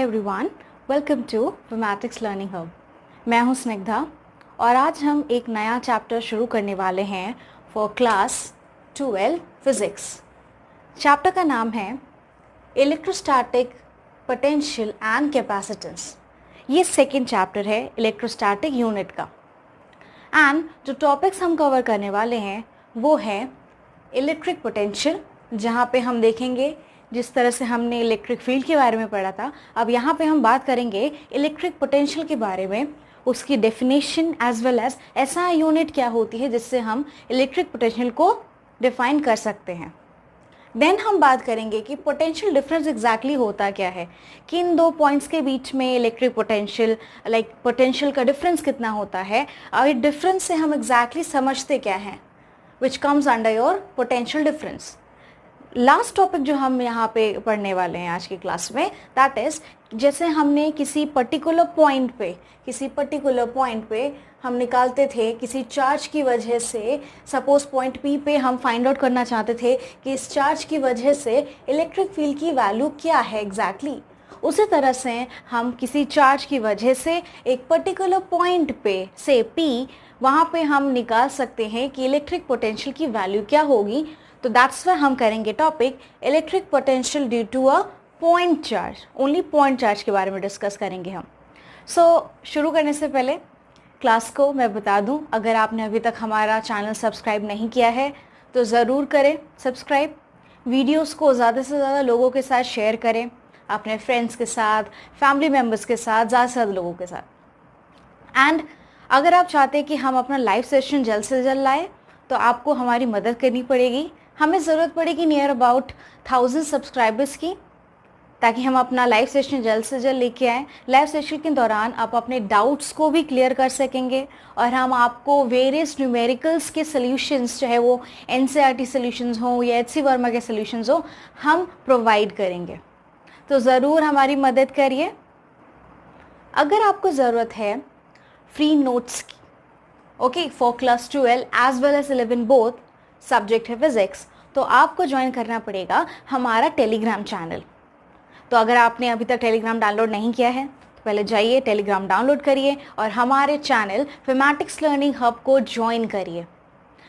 Everyone, welcome to Vimatics learning hub. मैं हूं स्निग्धा और आज हम एक नया चैप्टर शुरू करने वाले हैं फॉर क्लास 12 फिज़िक्स। चैप्टर का नाम है इलेक्ट्रोस्टैटिक पोटेंशियल एंड कैपेसिटेंस। ये सेकेंड चैप्टर है इलेक्ट्रोस्टैटिक यूनिट का। एंड जो टॉपिक्स हम कवर करने वाले हैं वो है इलेक्ट्रिक पोटेंशियल, जहाँ पे हम देखेंगे जिस तरह से हमने इलेक्ट्रिक फील्ड के बारे में पढ़ा था, अब यहाँ पे हम बात करेंगे इलेक्ट्रिक पोटेंशियल के बारे में, उसकी डेफिनेशन एज वेल एज ऐसा यूनिट क्या होती है जिससे हम इलेक्ट्रिक पोटेंशियल को डिफाइन कर सकते हैं। देन हम बात करेंगे कि पोटेंशियल डिफरेंस एग्जैक्टली होता क्या है, किन दो पॉइंट्स के बीच में इलेक्ट्रिक पोटेंशियल पोटेंशियल का डिफरेंस कितना होता है, और इस डिफरेंस से हम एग्जैक्टली समझते क्या हैं, which comes under your potential difference. Last topic जो हम यहाँ पे पढ़ने वाले हैं आज की क्लास में, दैट इज़ जैसे हमने किसी पर्टिकुलर पॉइंट पे हम निकालते थे किसी चार्ज की वजह से, सपोज पॉइंट पी पे हम फाइंड आउट करना चाहते थे कि इस चार्ज की वजह से इलेक्ट्रिक फील्ड की वैल्यू क्या है एग्जैक्टली। उसी तरह से हम किसी चार्ज की वजह से एक पर्टिकुलर पॉइंट पे से पी, वहाँ पे हम निकाल सकते हैं कि इलेक्ट्रिक पोटेंशियल की वैल्यू क्या होगी। तो दैट्स वाई हम करेंगे topic electric potential due to a point charge. Only point charge के बारे में डिस्कस करेंगे हम। शुरू करने से पहले क्लास को मैं बता दूं, अगर आपने अभी तक हमारा चैनल सब्सक्राइब नहीं किया है तो ज़रूर करें सब्सक्राइब। वीडियोस को ज़्यादा से ज़्यादा लोगों के साथ शेयर करें, अपने फ्रेंड्स के साथ, फैमिली मेम्बर्स के साथ, ज़्यादा से ज़्यादा लोगों के साथ। एंड अगर आप चाहते हैं कि हम अपना लाइव सेशन जल्द से जल्द लाएँ तो आपको हमारी मदद करनी पड़ेगी। हमें ज़रूरत पड़ेगी नियर अबाउट 1000 सब्सक्राइबर्स की, ताकि हम अपना लाइव सेशन जल्द से जल्द लेके आएँ। लाइव सेशन के दौरान आप अपने डाउट्स को भी क्लियर कर सकेंगे और हम आपको वेरियस न्यूमेरिकल्स के सॉल्यूशंस, चाहे वो एनसीईआरटी सॉल्यूशंस हो या एचसी वर्मा के सॉल्यूशंस हो, हम प्रोवाइड करेंगे। तो ज़रूर हमारी मदद करिए। अगर आपको ज़रूरत है फ्री नोट्स की, okay, for class 12 as well as 11 both, subject है फिजिक्स, तो आपको ज्वाइन करना पड़ेगा हमारा टेलीग्राम चैनल। तो अगर आपने अभी तक टेलीग्राम डाउनलोड नहीं किया है तो पहले जाइए टेलीग्राम डाउनलोड करिए और हमारे चैनल विमैटिक्स लर्निंग हब को ज्वाइन करिए,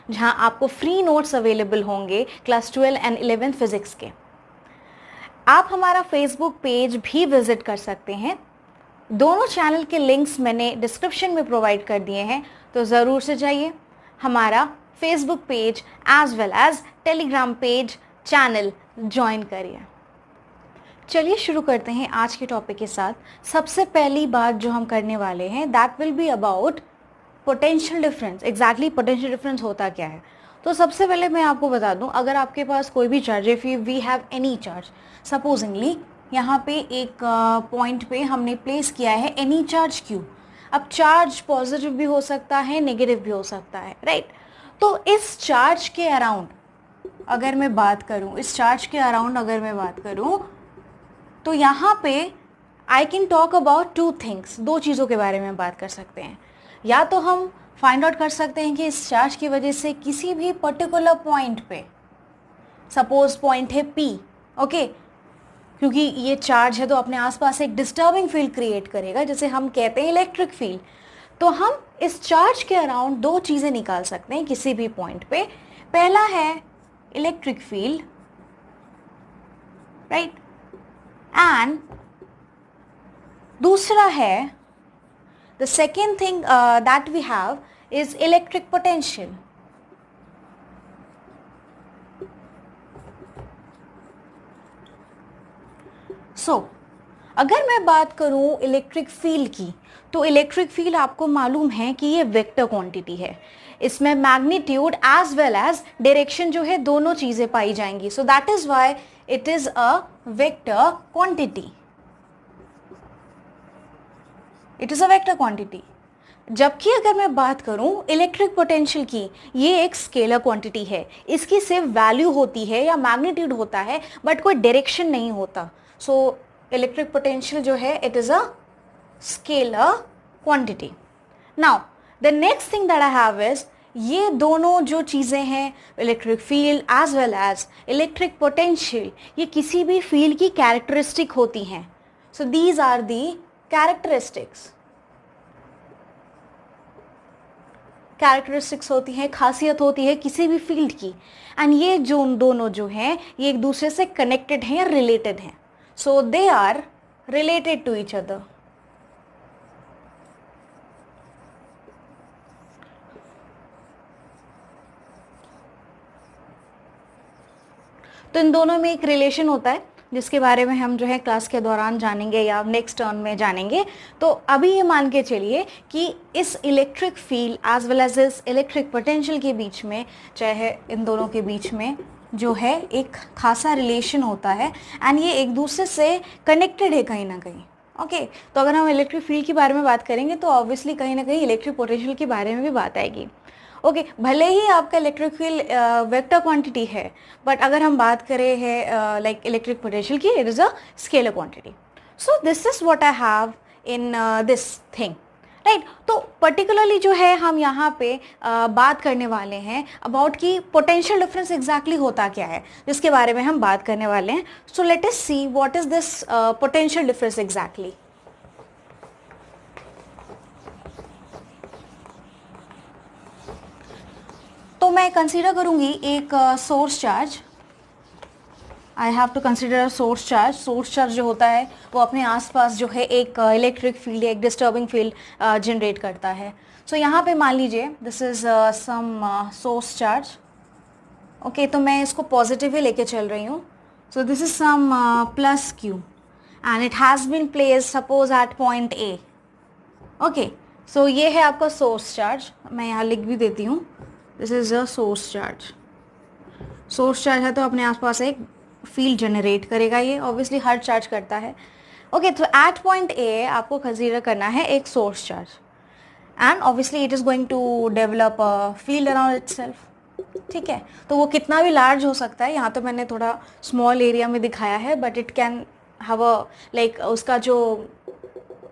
जहां आपको फ्री नोट्स अवेलेबल होंगे क्लास 12 एंड 11 फिजिक्स के। आप हमारा फेसबुक पेज भी विजिट कर सकते हैं। दोनों चैनल के लिंक्स मैंने डिस्क्रिप्शन में प्रोवाइड कर दिए हैं, तो ज़रूर से जाइए हमारा Facebook page as well as Telegram page channel join करिए। चलिए शुरू करते हैं आज के टॉपिक के साथ। सबसे पहली बात जो हम करने वाले हैं that will be about potential difference. Exactly potential difference होता क्या है। तो सबसे पहले मैं आपको बता दूं, अगर आपके पास कोई भी charge, if we have any charge, supposingly यहाँ पे एक पॉइंट पे हमने प्लेस किया है एनी चार्ज क्यू। अब चार्ज पॉजिटिव भी हो सकता है, नेगेटिव भी हो सकता है, राइट। तो इस चार्ज के अराउंड अगर मैं बात करूं, तो यहाँ पे I can talk about two things. दो चीज़ों के बारे में बात कर सकते हैं। या तो हम फाइंड आउट कर सकते हैं कि इस चार्ज की वजह से किसी भी पर्टिकुलर पॉइंट पे, सपोज पॉइंट है पी, ओके, क्योंकि ये चार्ज है तो अपने आसपास एक डिस्टर्बिंग फील्ड क्रिएट करेगा, जैसे हम कहते हैं इलेक्ट्रिक फील्ड। तो हम इस चार्ज के अराउंड दो चीज़ें निकाल सकते हैं किसी भी पॉइंट पे। पहला है इलेक्ट्रिक फील्ड, राइट, एंड दूसरा है, the second thing that we have is electric potential. अगर मैं बात करूं इलेक्ट्रिक फील्ड की, तो इलेक्ट्रिक फील्ड आपको मालूम है कि ये वेक्टर क्वांटिटी है। इसमें magnitude as well as direction जो है, दोनों चीजें पाई जाएंगी। So that is why it is a vector quantity. जबकि अगर मैं बात करूं इलेक्ट्रिक पोटेंशियल की, ये एक स्केलर क्वांटिटी है। इसकी सिर्फ वैल्यू होती है या मैग्नीट्यूड होता है, बट कोई डायरेक्शन नहीं होता। सो इलेक्ट्रिक पोटेंशियल जो है it is a scalar quantity. Now the next thing that I have is, ये दोनों जो चीज़ें हैं, electric field as well as electric potential, ये किसी भी फील्ड की कैरेक्टरिस्टिक होती हैं। So these are the characteristics होती है, खासियत होती है किसी भी फील्ड की, एंड ये जो दोनों जो हैं ये एक दूसरे से कनेक्टेड हैं या रिलेटेड हैं. So they are related to each other. तो इन दोनों में एक रिलेशन होता है जिसके बारे में हम जो है क्लास के दौरान जानेंगे या नेक्स्ट टर्न में जानेंगे. तो अभी ये मान के चलिए कि इस electric field as well as इस इलेक्ट्रिक पोटेंशियल के बीच में, चाहे इन दोनों के बीच में जो है एक खासा रिलेशन होता है, एंड ये एक दूसरे से कनेक्टेड है कहीं ना कहीं. ओके तो अगर हम इलेक्ट्रिक फील्ड के बारे में बात करेंगे तो ऑब्वियसली कहीं ना कहीं इलेक्ट्रिक पोटेंशियल के बारे में भी बात आएगी. ओके भले ही आपका इलेक्ट्रिक फील्ड वेक्टर क्वांटिटी है, बट अगर हम बात करें है लाइक इलेक्ट्रिक पोटेंशियल की, it is a scalar quantity. So this is what I have in this thing, right. तो पर्टिकुलरली जो है हम यहाँ पे बात करने वाले हैं अबाउट कि पोटेंशियल डिफरेंस एग्जैक्टली होता क्या है, जिसके बारे में हम बात करने वाले हैं. So let us see what is this potential difference exactly. तो मैं कंसीडर करूंगी एक source charge. I have to consider a source charge. Source charge जो होता है वो अपने आसपास जो है एक इलेक्ट्रिक फील्ड या एक डिस्टर्बिंग फील्ड जनरेट करता है. सो यहाँ पे मान लीजिए this is some source charge. Okay तो मैं इसको पॉजिटिव ही लेके चल रही हूँ. So this is some plus Q and it has been placed suppose at point A. Okay so ये है आपका सोर्स चार्ज. मैं यहाँ लिख भी देती हूँ. This is a source charge. Source charge है तो अपने आसपास एक फील्ड जनरेट करेगा. ये ऑब्वियसली हर चार्ज करता है. ओके तो एट पॉइंट ए आपको कंसीडर करना है एक source charge, and obviously it is going to develop a field around itself. ठीक है तो वो कितना भी लार्ज हो सकता है. यहाँ तो मैंने थोड़ा स्मॉल एरिया में दिखाया है, but it can have a like उसका जो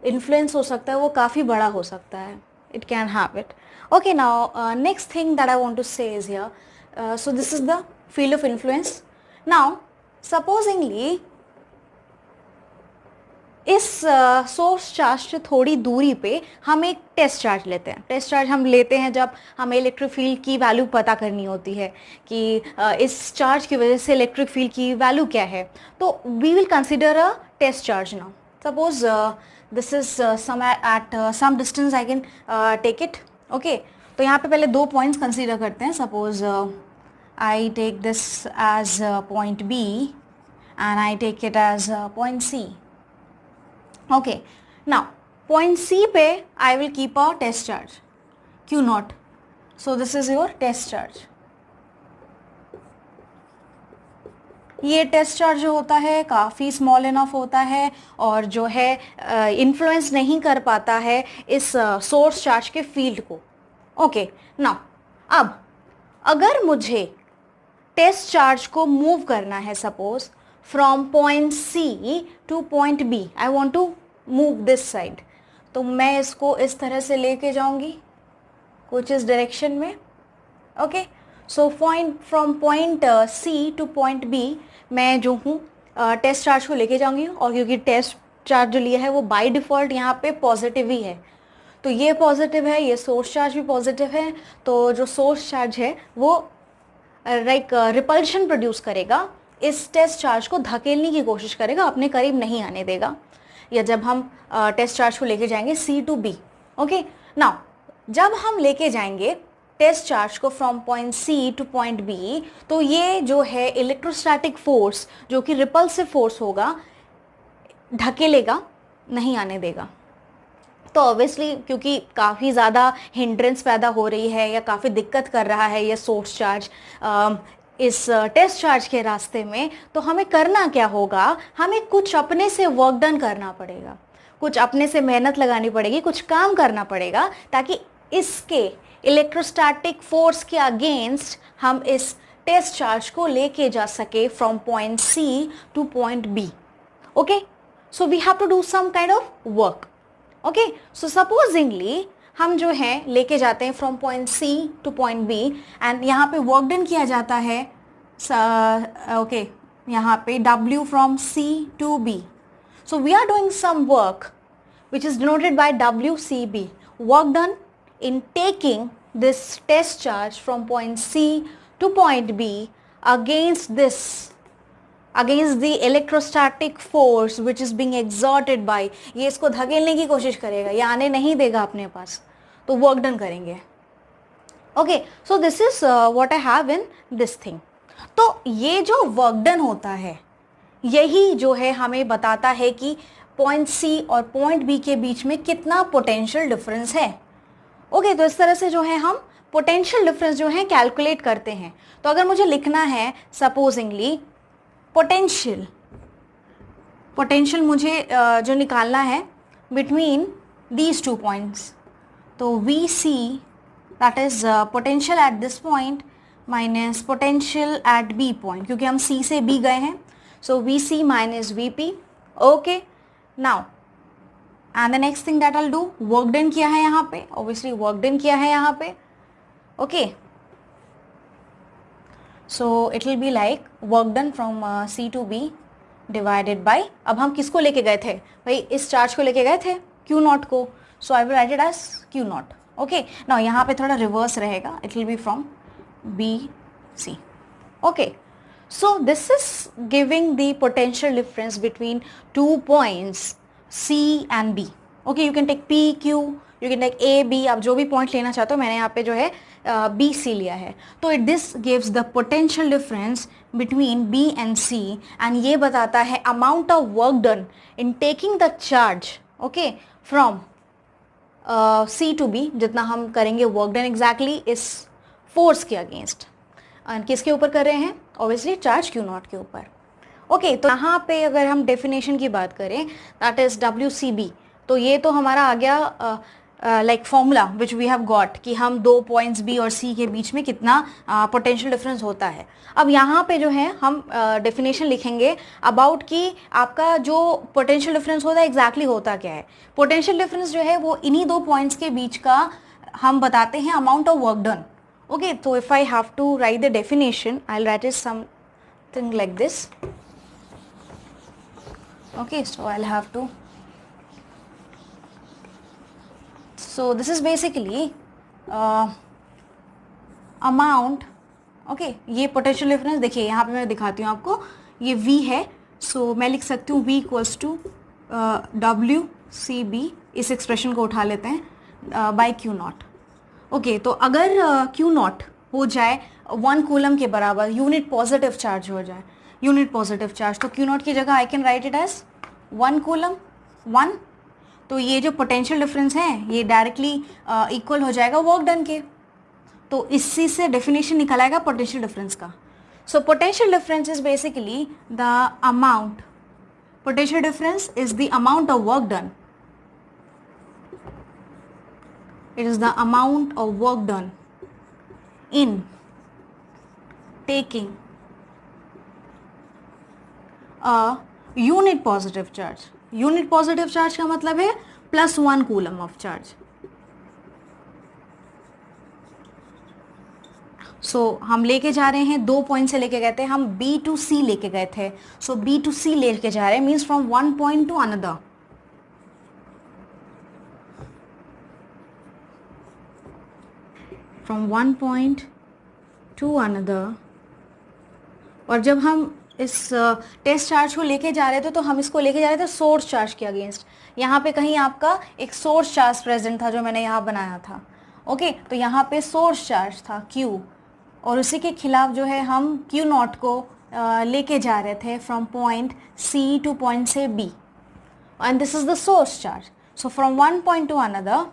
इन्फ्लुएंस हो सकता है वो काफ़ी बड़ा हो सकता है. It can have it. Okay, now next thing that I want to say is here, so this is the field of influence. Now supposingly इस सोर्स चार्ज से थोड़ी दूरी पे हम एक टेस्ट चार्ज लेते हैं. टेस्ट चार्ज हम लेते हैं जब हमें इलेक्ट्रिक फील्ड की वैल्यू पता करनी होती है कि इस चार्ज की वजह से इलेक्ट्रिक फील्ड की वैल्यू क्या है. तो we will consider a test charge now. Suppose this is some at some distance I can take it. Okay तो यहाँ पे पहले 2 पॉइंट्स कंसीडर करते हैं. Suppose I take this as point B and I take it as point C. Okay now point C पे I will keep a test charge Q naught. So this is your test charge. ये test charge जो होता है काफ़ी small enough होता है और जो है इन्फ्लुएंस नहीं कर पाता है इस सोर्स चार्ज के फील्ड को. ओके नाउ अब अगर मुझे टेस्ट चार्ज को मूव करना है, suppose from point C to point B, I want to move this side, तो मैं इसको इस तरह से लेके जाऊंगी कुछ इस डायरेक्शन में. Okay so from point C to point B मैं जो हूँ टेस्ट चार्ज को लेके जाऊंगी. और क्योंकि टेस्ट चार्ज जो लिया है वो बाय डिफ़ॉल्ट यहाँ पे पॉजिटिव ही है, तो ये पॉजिटिव है, ये सोर्स चार्ज भी पॉजिटिव है. तो जो सोर्स चार्ज है वो लाइक रिपल्शन प्रोड्यूस करेगा, इस टेस्ट चार्ज को धकेलने की कोशिश करेगा, अपने करीब नहीं आने देगा. या जब हम टेस्ट चार्ज को लेके जाएंगे C to B. Okay now जब हम लेके जाएंगे टेस्ट चार्ज को from point C to point B, तो ये जो है इलेक्ट्रोस्टैटिक फोर्स जो कि रिपल्सिव फोर्स होगा, ढकेलेगा, नहीं आने देगा. तो ऑब्वियसली क्योंकि काफ़ी ज़्यादा हिंड्रेंस पैदा हो रही है या काफ़ी दिक्कत कर रहा है ये सोर्स चार्ज इस टेस्ट चार्ज के रास्ते में, तो हमें करना क्या होगा, हमें कुछ अपने से वर्क डन करना पड़ेगा, कुछ अपने से मेहनत लगानी पड़ेगी, कुछ काम करना पड़ेगा ताकि इसके इलेक्ट्रोस्टैटिक फोर्स के अगेंस्ट हम इस टेस्ट चार्ज को लेके जा सके from point C to point B. Okay so we have to do some kind of work. Okay so supposingly हम जो है लेके जाते हैं from point C to point B and यहाँ पे वर्क डन किया जाता है. ओके यहाँ पे W from C to B. So we are doing some work which is denoted by WCB, work done in taking this test charge from point C to point B against the electrostatic force which is being exerted by, ये इसको धकेलने की कोशिश करेगा, ये आने नहीं देगा अपने पास, तो वर्क डन करेंगे. Okay, so this is what I have in this thing. तो ये जो वर्क डन होता है यही जो है हमें बताता है कि पॉइंट सी और पॉइंट बी के बीच में कितना पोटेंशियल डिफरेंस है. ओके, तो इस तरह से जो है हम पोटेंशियल डिफरेंस जो है कैलकुलेट करते हैं. तो अगर मुझे लिखना है सपोजिंगली पोटेंशियल मुझे जो निकालना है बिटवीन दीज टू पॉइंट्स, तो V C that is potential at this point minus potential at B point, क्योंकि हम सी से बी गए हैं. So V C minus V P. Okay, now and the next thing that I will do, work done किया है यहाँ पे, obviously work done किया है यहाँ पे. Okay, so it will be like work done from C to B divided by, अब हम किसको लेके गए थे भाई, इस चार्ज को लेके गए थे क्यू नॉट को, so I will write it as Q naught. Okay, now यहाँ पे थोड़ा रिवर्स रहेगा, it will be from B C. Okay, so this is giving the potential difference between 2 points C and B. Okay, you can take P, Q, you can take A, B, आप जो भी point लेना चाहते हो, मैंने यहाँ पे जो है B, C लिया है. तो this gives the potential difference between B and C and ये बताता है amount of work done in taking the charge, okay, from C to B, जितना हम करेंगे work done exactly इस force के against. और किसके ऊपर कर रहे हैं, ऑब्वियसली चार्ज क्यू नॉट के ऊपर. ओके, तो यहाँ पे अगर हम डेफिनेशन की बात करें दैट इज WCB, तो ये तो हमारा आ गया like formula which we have got कि हम दो पॉइंट्स B और C के बीच में कितना पोटेंशियल डिफरेंस होता है. अब यहाँ पे जो है हम डेफिनेशन लिखेंगे अबाउट कि आपका जो पोटेंशियल डिफरेंस होता है एग्जैक्टली होता क्या है. पोटेंशियल डिफरेंस जो है वो इन्हीं दो पॉइंट्स के बीच का हम बताते हैं amount of work done. Okay, so if I have to write the definition, I'll write it something like this. Okay, so I'll have to. So this is basically amount. Okay, ये potential difference देखिए यहाँ पे मैं दिखाती हूँ आपको, ये V है, so मैं लिख सकती हूँ V equals to WCB, इस एक्सप्रेशन को उठा लेते हैं by Q नॉट. ओके, तो अगर Q नॉट हो जाए 1 कूलम के बराबर, यूनिट पॉजिटिव चार्ज हो जाए, यूनिट पॉजिटिव चार्ज, तो Q नॉट की जगह I can write it as 1 coulomb 1. तो ये जो पोटेंशियल डिफरेंस है ये डायरेक्टली इक्वल हो जाएगा वर्क डन के. तो इसी से डेफिनेशन निकल आएगा पोटेंशियल डिफरेंस का. So potential difference is basically the amount, potential difference is the amount of work done. It is the amount of work done in taking a unit positive charge. Unit positive charge का मतलब है +1 coulomb of charge. सो हम लेके जा रहे हैं, दो point से लेके गए थे हम, B to C लेके गए थे. सो B to C लेके जा रहे हैं means from one point two another. From one point two another. और जब हम इस टेस्ट चार्ज को लेके जा रहे थे तो हम इसको लेके जा रहे थे सोर्स चार्ज के अगेंस्ट. यहाँ पे कहीं आपका एक सोर्स चार्ज प्रेजेंट था जो मैंने यहाँ बनाया था. ओके, तो यहाँ पे सोर्स चार्ज था Q और उसी के खिलाफ जो है हम Q नॉट को लेके जा रहे थे from point C two point से B and this is the source charge. So from one point two another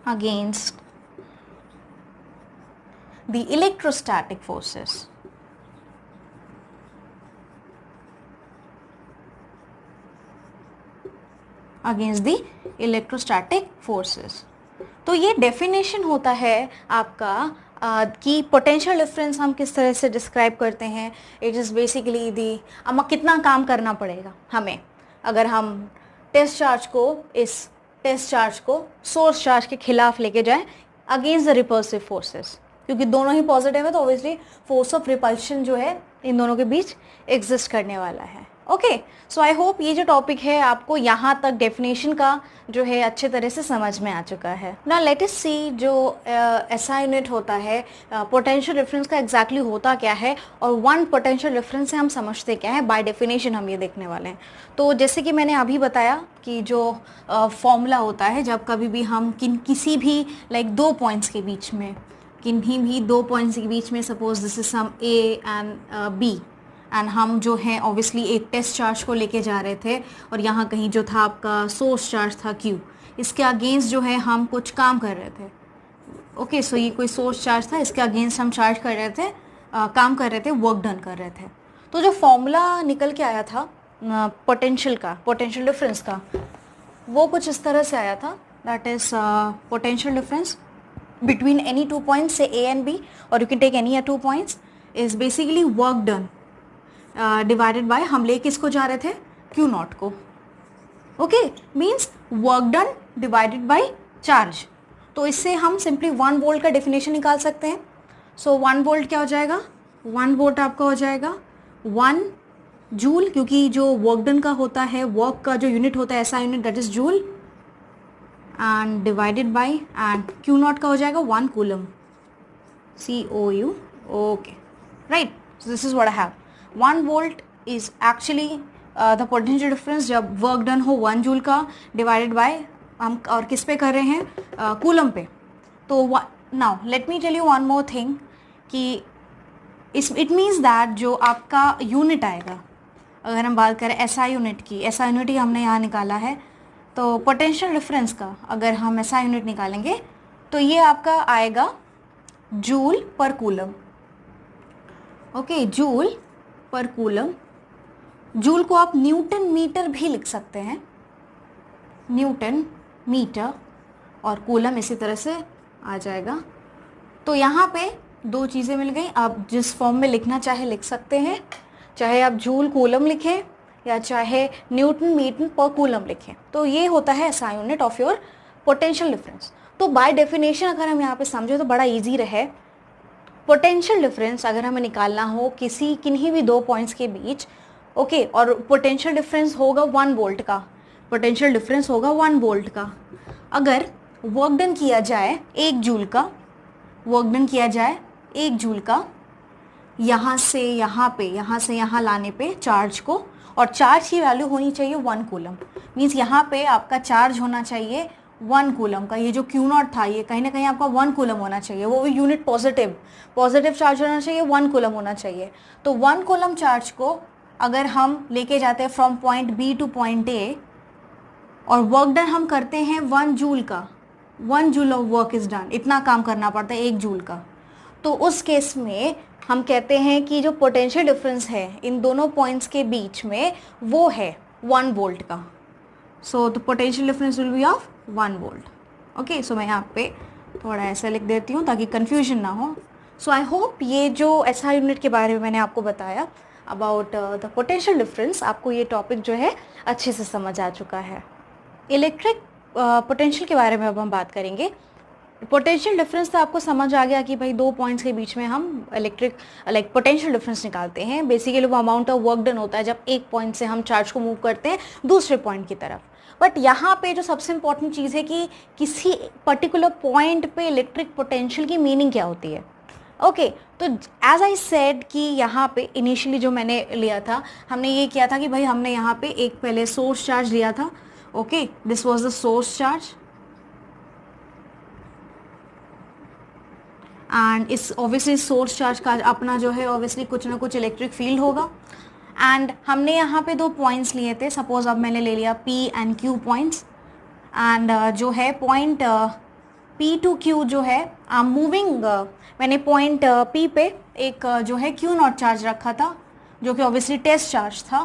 against the electrostatic forces. Against the electrostatic forces. तो ये डेफिनेशन होता है आपका कि पोटेंशियल डिफरेंस हम किस तरह से डिस्क्राइब करते हैं. इट इज़ बेसिकली दी हम कितना काम करना पड़ेगा हमें अगर हम टेस्ट चार्ज को, इस टेस्ट चार्ज को सोर्स चार्ज के खिलाफ लेके जाएं अगेंस्ट द रिपल्सिव फोर्सेस. क्योंकि दोनों ही पॉजिटिव है तो ऑब्वियसली फोर्स ऑफ रिपल्शन जो है इन दोनों के बीच एग्जिस्ट करने वाला है. ओके, सो आई होप ये जो टॉपिक है आपको यहाँ तक डेफिनेशन का जो है अच्छे तरह से समझ में आ चुका है। ना लेट अस सी जो एसआई यूनिट होता है, पोटेंशियल डिफरेंस का एग्जैक्टली होता क्या है और वन पोटेंशियल डिफरेंस से हम समझते क्या है, बाय डेफिनेशन हम ये देखने वाले हैं। तो जैसे कि मैंने अभी बताया कि जो फॉर्मूला होता है जब कभी भी हम किसी भी लाइक दो पॉइंट्स के बीच में, किन्हीं भी दो पॉइंट्स के बीच में, suppose this is some A and B, and हम जो है ऑब्वियसली एक टेस्ट चार्ज को लेके जा रहे थे और यहाँ कहीं जो था आपका सोर्स चार्ज था Q, इसके अगेंस्ट जो है हम कुछ काम कर रहे थे। ओके, सो ये कोई सोर्स चार्ज था, इसके अगेंस्ट हम चार्ज कर रहे थे, काम कर रहे थे, वर्क डन कर रहे थे। तो जो फॉर्मूला निकल के आया था पोटेंशियल का, पोटेंशियल डिफरेंस का, वो कुछ इस तरह से आया था, that is potential difference between any two points से A एंड B, और you can take any two points, is basically work done divided by, हम ले किसको जा रहे थे, Q नॉट को। Okay, means work done divided by charge. तो इससे हम सिंपली 1 वोल्ट का डेफिनेशन निकाल सकते हैं। सो 1 वोल्ट क्या हो जाएगा, 1 वोल्ट आपका हो जाएगा 1 जूल, क्योंकि जो वर्क डन का होता है, वर्क का जो यूनिट होता है ऐसा unit, that is joule, and divided by, and Q not का हो जाएगा 1 coulomb, COU। Okay, right, so this is what I have. 1 volt is actually the potential difference जब वर्क डन हो 1 जूल का, डिवाइडेड बाय हम और किस पे कर रहे हैं, कूलम पे। तो now let me tell you one more thing कि इट मीन्स दैट जो आपका यूनिट आएगा, अगर हम बात करें SI यूनिट की, SI यूनिट ही हमने यहाँ निकाला है, तो पोटेंशियल डिफरेंस का अगर हम SI यूनिट निकालेंगे तो ये आपका आएगा जूल पर कूलम। ओके, जूल पर कूलम। जूल को आप न्यूटन मीटर भी लिख सकते हैं, न्यूटन मीटर, और कूलम इसी तरह से आ जाएगा। तो यहाँ पे दो चीज़ें मिल गई, आप जिस फॉर्म में लिखना चाहे लिख सकते हैं, चाहे आप जूल कूलम लिखें या चाहे न्यूटन मीटर पर कूलम लिखें। तो ये होता है SI unit of your potential difference. तो बाय डेफिनेशन अगर हम यहाँ पे समझे तो बड़ा इजी रहे, पोटेंशियल डिफरेंस अगर हमें निकालना हो किन्हीं भी दो पॉइंट्स के बीच, ओके, और पोटेंशियल डिफरेंस होगा 1 वोल्ट का, पोटेंशियल डिफरेंस होगा 1 वोल्ट का। अगर वर्क डन किया जाए 1 जूल का, वर्क डन किया जाए 1 जूल का, यहाँ से यहाँ पे, यहाँ से यहाँ लाने पे चार्ज को, और चार्ज की वैल्यू होनी चाहिए 1 कूलम, मीन्स यहाँ पे आपका चार्ज होना चाहिए 1 कूलम का। ये जो Q नॉट था ये कहीं ना कहीं आपका 1 कूलम होना चाहिए, वो भी यूनिट पॉजिटिव चार्ज होना चाहिए, 1 कूलम होना चाहिए। तो 1 कूलम चार्ज को अगर हम लेके जाते हैं from point B two point A, और वर्क डन हम करते हैं 1 जूल का, 1 joule of work is done, इतना काम करना पड़ता है 1 जूल का। तो उस केस में हम कहते हैं कि जो पोटेंशियल डिफरेंस है इन दोनों पॉइंट्स के बीच में वो है 1 वोल्ट का। So the potential difference will be of 1 volt. Okay, so मैं यहाँ पे थोड़ा ऐसा लिख देती हूँ ताकि कन्फ्यूजन ना हो। सो आई होप ये जो SI यूनिट के बारे में मैंने आपको बताया अबाउट द पोटेंशियल डिफरेंस, आपको ये टॉपिक जो है अच्छे से समझ आ चुका है। इलेक्ट्रिक पोटेंशियल के बारे में अब हम बात करेंगे। पोटेंशियल डिफरेंस तो आपको समझ आ गया कि भाई दो पॉइंट्स के बीच में हम लाइक पोटेंशियल डिफरेंस निकालते हैं। बेसिकली वो अमाउंट ऑफ वर्क डन होता है जब एक पॉइंट से हम चार्ज को मूव करते हैं दूसरे पॉइंट की तरफ। बट यहाँ पे जो सबसे इंपॉर्टेंट चीज़ है कि किसी पर्टिकुलर पॉइंट पे इलेक्ट्रिक पोटेंशियल की मीनिंग क्या होती है। ओके, तो एज आई सेड कि यहाँ पे इनिशियली जो मैंने लिया था, हमने ये किया था कि भाई हमने यहाँ पे एक पहले सोर्स चार्ज लिया था। Okay, this was the source charge, and इस ऑब्वियसली सोर्स चार्ज का अपना जो है ऑब्वियसली कुछ ना कुछ इलेक्ट्रिक फील्ड होगा। एंड हमने यहाँ पे दो पॉइंट्स लिए थे, सपोज अब मैंने ले लिया P and Q points, and जो है पॉइंट P टू Q जो है आई एम मूविंग, मैंने पॉइंट P पे एक जो है Q नॉट चार्ज रखा था जो कि ऑब्वियसली टेस्ट चार्ज था,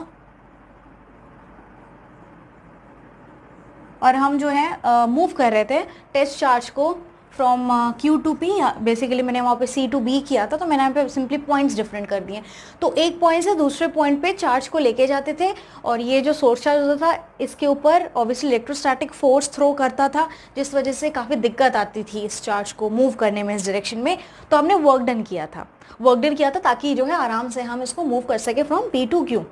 और हम जो है मूव कर रहे थे टेस्ट चार्ज को from Q to P। Basically मैंने वहाँ पे C टू B किया था, तो मैंने यहाँ पे सिंपली पॉइंट्स डिफरेंट कर दिए। तो एक पॉइंट से दूसरे पॉइंट पे चार्ज को लेके जाते थे, और ये जो सोर्स चार्ज होता था इसके ऊपर ऑब्वियसली इलेक्ट्रोस्टैटिक फोर्स थ्रो करता था, जिस वजह से काफ़ी दिक्कत आती थी इस चार्ज को मूव करने में इस डायरेक्शन में। तो हमने वर्क डन किया था ताकि जो है आराम से हम इसको मूव कर सके फ्रॉम P टू Q।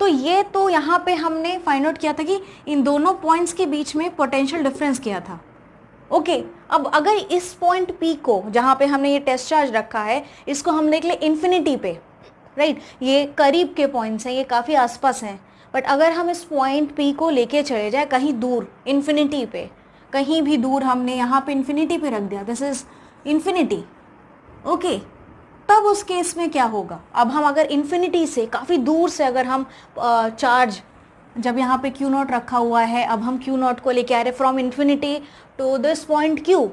तो ये तो यहाँ पे हमने फाइंड आउट किया था कि इन दोनों पॉइंट्स के बीच में पोटेंशियल डिफरेंस किया था। ओके अब अगर इस पॉइंट P को, जहाँ पे हमने ये टेस्ट चार्ज रखा है, इसको हम देख ले इन्फिनिटी पे, राइट, ये करीब के पॉइंट्स हैं, ये काफ़ी आसपास हैं, बट अगर हम इस पॉइंट P को लेके चले जाए कहीं दूर इन्फिनिटी पे, कहीं भी दूर हमने यहाँ पे इन्फिनिटी पे रख दिया, दिस इज इन्फिनिटी, ओके, तब उस केस में क्या होगा? अब हम अगर इन्फिनिटी से काफ़ी दूर से अगर हम चार्ज, जब यहाँ पे Q नॉट रखा हुआ है, अब हम Q नॉट को लेके आ रहे from infinity to this point Q,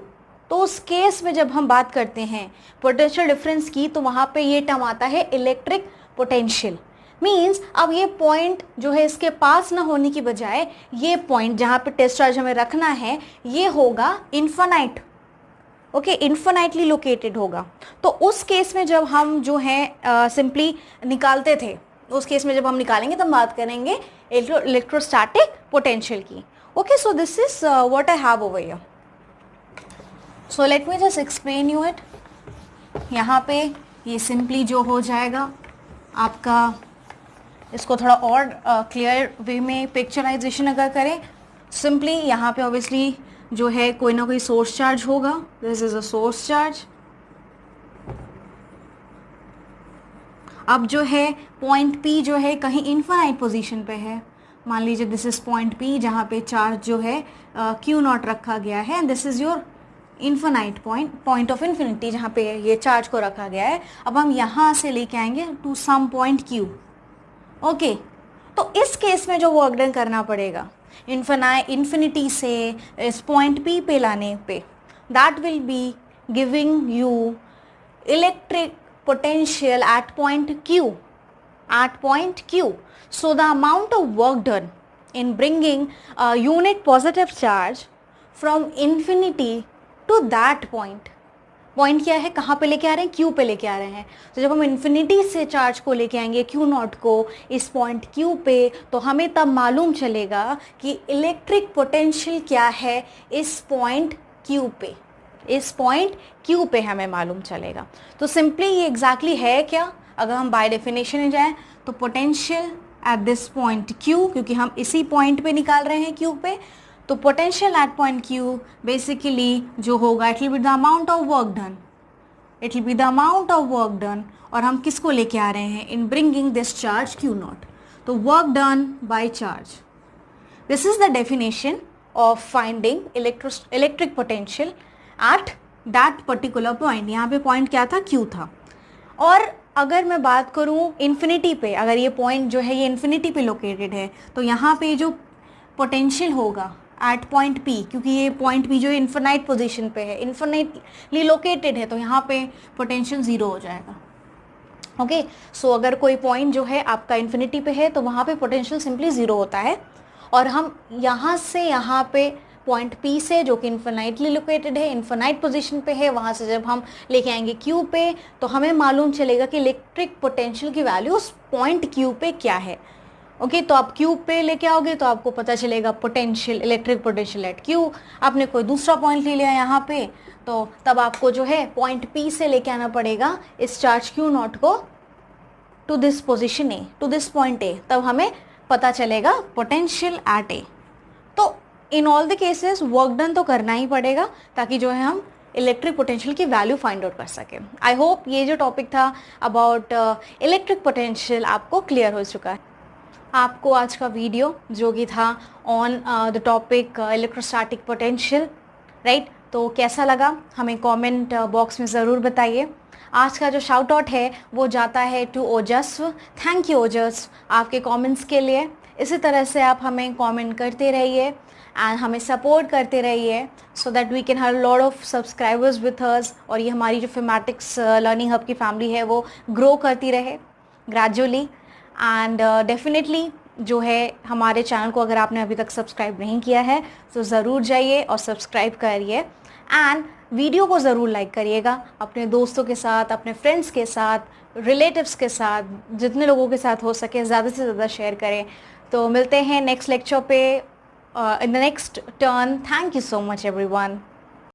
तो उस केस में जब हम बात करते हैं पोटेंशियल डिफरेंस की, तो वहाँ पे ये टर्म आता है इलेक्ट्रिक पोटेंशियल। मीन्स अब ये पॉइंट जो है इसके पास ना होने की बजाय ये पॉइंट जहाँ पे टेस्ट चार्ज हमें रखना है ये होगा इन्फिनाइट, ओके, इन्फिनाइटली लोकेटेड होगा। तो उस केस में जब हम जो है सिंपली निकालते थे, उस केस में जब हम निकालेंगे तब बात करेंगे इलेक्ट्रोस्टैटिक पोटेंशियल की। Okay, so this is what I have over here. So let me just explain you it. यहाँ पे ये सिंपली जो हो जाएगा आपका, इसको थोड़ा और क्लियर वे में पिक्चराइजेशन अगर करें, सिंपली यहाँ पे ऑब्वियसली जो है कोई ना कोई सोर्स चार्ज होगा, this is a source charge. अब जो है पॉइंट P जो है कहीं इन्फिनाइट पोजीशन पे है, मान लीजिए दिस इज पॉइंट P जहाँ पे चार्ज जो है Q नॉट रखा गया है, and this is your infinite point, point of infinity जहाँ पे ये चार्ज को रखा गया है। अब हम यहाँ से लेके आएंगे to some point Q, okay, तो इस केस में जो वर्क डन करना पड़ेगा इन्फिनिटी से इस पॉइंट P पे लाने पे, that will be giving you electric potential at point Q, at point Q. So the amount of work done in bringing a unit positive charge from infinity to that point, point क्या है, कहाँ पे लेके आ रहे हैं, Q पे लेके आ रहे हैं। तो जब हम इन्फिनिटी से चार्ज को लेके आएंगे Q नॉट को इस पॉइंट Q पे, तो हमें तब मालूम चलेगा कि इलेक्ट्रिक पोटेंशियल क्या है इस पॉइंट Q पे, इस पॉइंट Q पे हमें मालूम चलेगा। तो सिंपली ये एग्जैक्टली है क्या, अगर हम बाय डेफिनेशन में जाएं तो potential at this point Q, क्योंकि हम इसी पॉइंट पे निकाल रहे हैं Q पे, तो potential at point Q basically जो होगा it will be the amount of work done, it will be the amount of work done, और हम किसको लेके आ रहे हैं, in bringing this charge Q naught, तो work done by charge. This is the definition of finding electric potential at that particular point. यहाँ पे पॉइंट क्या था, Q था। और अगर मैं बात करूँ इन्फिनिटी पे, अगर ये पॉइंट जो है ये इन्फिनिटी पे लोकेटेड है, तो यहाँ पे जो पोटेंशियल होगा एट पॉइंट P, क्योंकि ये पॉइंट P जो इन्फिनाइट पोजीशन पे है, इन्फिनाइटली लोकेटेड है, तो यहाँ पे पोटेंशियल ज़ीरो हो जाएगा। ओके, सो अगर कोई पॉइंट जो है आपका इन्फिनिटी पे है तो वहाँ पे पोटेंशियल सिंपली ज़ीरो होता है, और हम यहाँ से यहाँ पे पॉइंट P से जो कि इन्फिनाइटली लोकेटेड है, इन्फिनाइट पोजीशन पे है, वहाँ से जब हम लेके आएंगे Q पे, तो हमें मालूम चलेगा कि इलेक्ट्रिक पोटेंशियल की वैल्यू उस पॉइंट Q पे क्या है। ओके, तो आप Q पे लेके आओगे तो आपको पता चलेगा potential, electric potential eight Q। आपने कोई दूसरा पॉइंट ले लिया यहाँ पे, तो तब आपको जो है पॉइंट P से लेके आना पड़ेगा इस चार्ज Q नॉट को to this position A, to this point A, तब हमें पता चलेगा पोटेंशियल एट A। तो in all the cases work done तो करना ही पड़ेगा ताकि जो है हम इलेक्ट्रिक पोटेंशियल की वैल्यू फाइंड आउट कर सकें। आई होप ये जो टॉपिक था अबाउट इलेक्ट्रिक पोटेंशियल आपको क्लियर हो चुका है। आपको आज का वीडियो जो कि था on the topic electrostatic potential, right, तो कैसा लगा हमें कमेंट बॉक्स में ज़रूर बताइए। आज का जो शाउट आउट है वो जाता है टू ओजस्व। थैंक यू ओजस्व आपके कमेंट्स के लिए। इसी तरह से आप हमें कमेंट करते रहिए एंड हमें सपोर्ट करते रहिए so that we can have lot of subscribers with us, और ये हमारी जो फिमेटिक्स लर्निंग हब की फैमिली है वो ग्रो करती रहे ग्रेजुअली। एंड डेफिनेटली जो है हमारे चैनल को अगर आपने अभी तक सब्सक्राइब नहीं किया है तो ज़रूर जाइए और सब्सक्राइब करिए, एंड वीडियो को ज़रूर लाइक करिएगा अपने दोस्तों के साथ, अपने फ्रेंड्स के साथ, रिलेटिव्स के साथ, जितने लोगों के साथ हो सके ज़्यादा से ज़्यादा शेयर करें। तो मिलते हैं नेक्स्ट लेक्चर पे in the next turn. Thank you so much everyone.